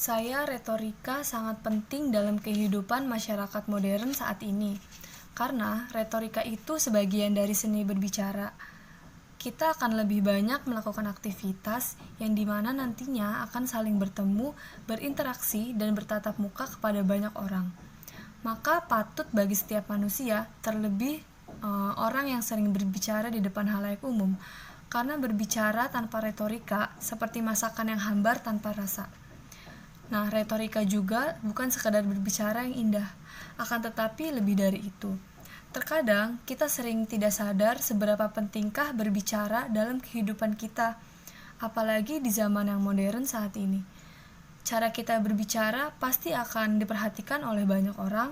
Saya retorika sangat penting dalam kehidupan masyarakat modern saat ini. Karena retorika itu sebagian dari seni berbicara. Kita akan lebih banyak melakukan aktivitas yang dimana nantinya akan saling bertemu, berinteraksi, dan bertatap muka kepada banyak orang. Maka patut bagi setiap manusia, terlebih orang yang sering berbicara di depan halayak umum, karena berbicara tanpa retorika seperti masakan yang hambar tanpa rasa. Nah, retorika juga bukan sekadar berbicara yang indah, akan tetapi lebih dari itu. Terkadang kita sering tidak sadar seberapa pentingkah berbicara dalam kehidupan kita, apalagi di zaman yang modern saat ini. Cara kita berbicara pasti akan diperhatikan oleh banyak orang.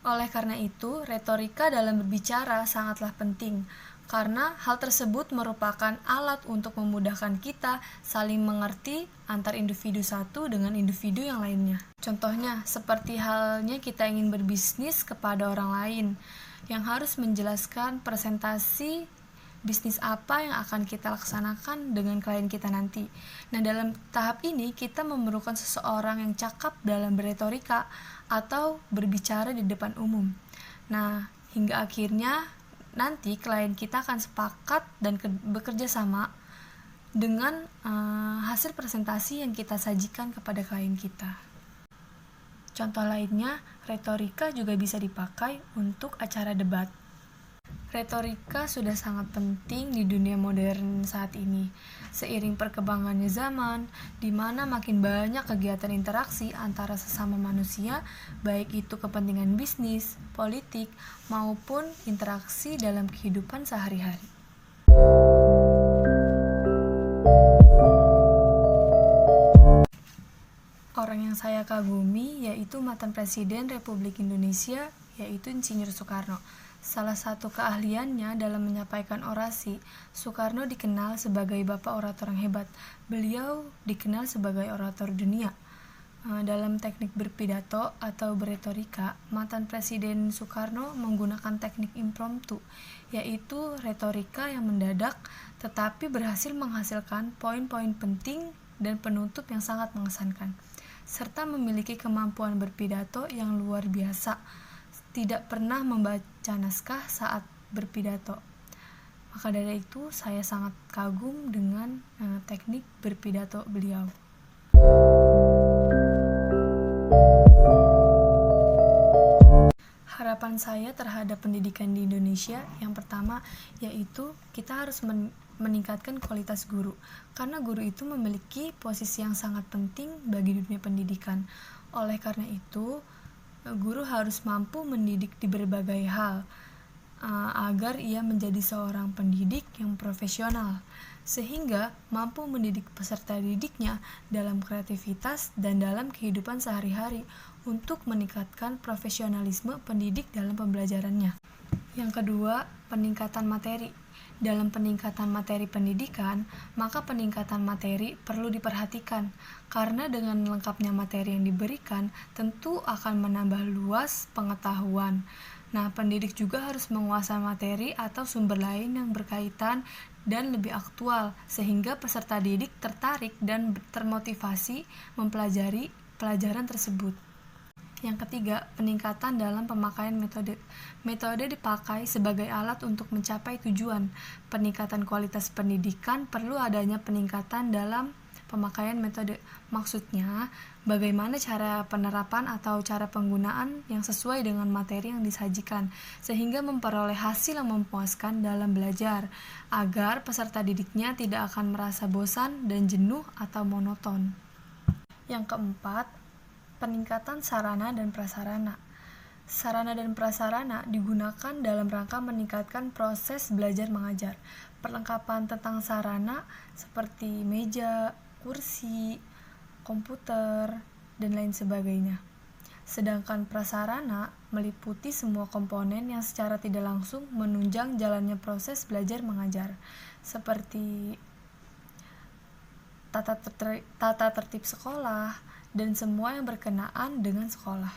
Oleh karena itu, retorika dalam berbicara sangatlah penting, karena hal tersebut merupakan alat untuk memudahkan kita saling mengerti antar individu satu dengan individu yang lainnya. Contohnya, seperti halnya kita ingin berbisnis kepada orang lain, yang harus menjelaskan presentasi bisnis apa yang akan kita laksanakan dengan klien kita nanti. Nah, dalam tahap ini kita memerlukan seseorang yang cakap dalam berretorika atau berbicara di depan umum. Nah, hingga akhirnya nanti klien kita akan sepakat dan bekerja sama dengan hasil presentasi yang kita sajikan kepada klien kita. Contoh lainnya, retorika juga bisa dipakai untuk acara debat. Retorika sudah sangat penting di dunia modern saat ini. Seiring perkembangannya zaman, di mana makin banyak kegiatan interaksi antara sesama manusia, baik itu kepentingan bisnis, politik, maupun interaksi dalam kehidupan sehari-hari. Orang yang saya kagumi yaitu mantan Presiden Republik Indonesia, yaitu Insinyur Soekarno. Salah satu keahliannya dalam menyampaikan orasi, Soekarno dikenal sebagai bapak orator yang hebat. Beliau dikenal sebagai orator dunia. Dalam teknik berpidato atau berretorika, mantan Presiden Soekarno menggunakan teknik impromptu, yaitu retorika yang mendadak tetapi berhasil menghasilkan poin-poin penting dan penutup yang sangat mengesankan, serta memiliki kemampuan berpidato yang luar biasa, tidak pernah membaca naskah saat berpidato. Maka dari itu, saya sangat kagum dengan teknik berpidato beliau. Harapan saya terhadap pendidikan di Indonesia yang pertama yaitu kita harus meningkatkan kualitas guru, karena guru itu memiliki posisi yang sangat penting bagi dunia pendidikan. Oleh karena itu, guru harus mampu mendidik di berbagai hal agar ia menjadi seorang pendidik yang profesional, sehingga mampu mendidik peserta didiknya dalam kreativitas dan dalam kehidupan sehari-hari untuk meningkatkan profesionalisme pendidik dalam pembelajarannya. Yang kedua, peningkatan materi. Dalam peningkatan materi pendidikan, maka peningkatan materi perlu diperhatikan, karena dengan lengkapnya materi yang diberikan, tentu akan menambah luas pengetahuan. Nah, pendidik juga harus menguasai materi atau sumber lain yang berkaitan dan lebih aktual, sehingga peserta didik tertarik dan termotivasi mempelajari pelajaran tersebut. Yang ketiga, peningkatan dalam pemakaian metode. Metode dipakai sebagai alat untuk mencapai tujuan. Peningkatan kualitas pendidikan perlu adanya peningkatan dalam pemakaian metode. Maksudnya, bagaimana cara penerapan atau cara penggunaan yang sesuai dengan materi yang disajikan, sehingga memperoleh hasil yang memuaskan dalam belajar, agar peserta didiknya tidak akan merasa bosan dan jenuh atau monoton. Yang keempat, peningkatan sarana dan prasarana. Sarana dan prasarana digunakan dalam rangka meningkatkan proses belajar mengajar. Perlengkapan tentang sarana seperti meja, kursi, komputer, dan lain sebagainya. Sedangkan prasarana meliputi semua komponen yang secara tidak langsung menunjang jalannya proses belajar mengajar, seperti tata tertib sekolah, dan semua yang berkenaan dengan sekolah.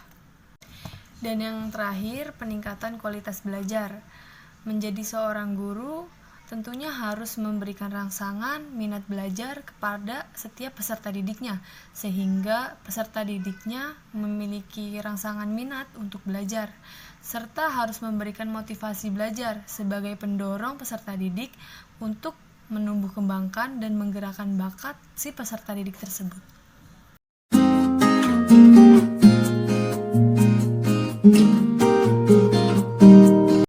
Dan yang terakhir, peningkatan kualitas belajar. Menjadi seorang guru tentunya harus memberikan rangsangan minat belajar kepada setiap peserta didiknya, sehingga peserta didiknya memiliki rangsangan minat untuk belajar, serta harus memberikan motivasi belajar sebagai pendorong peserta didik untuk menumbuh kembangkan dan menggerakkan bakat si peserta didik tersebut.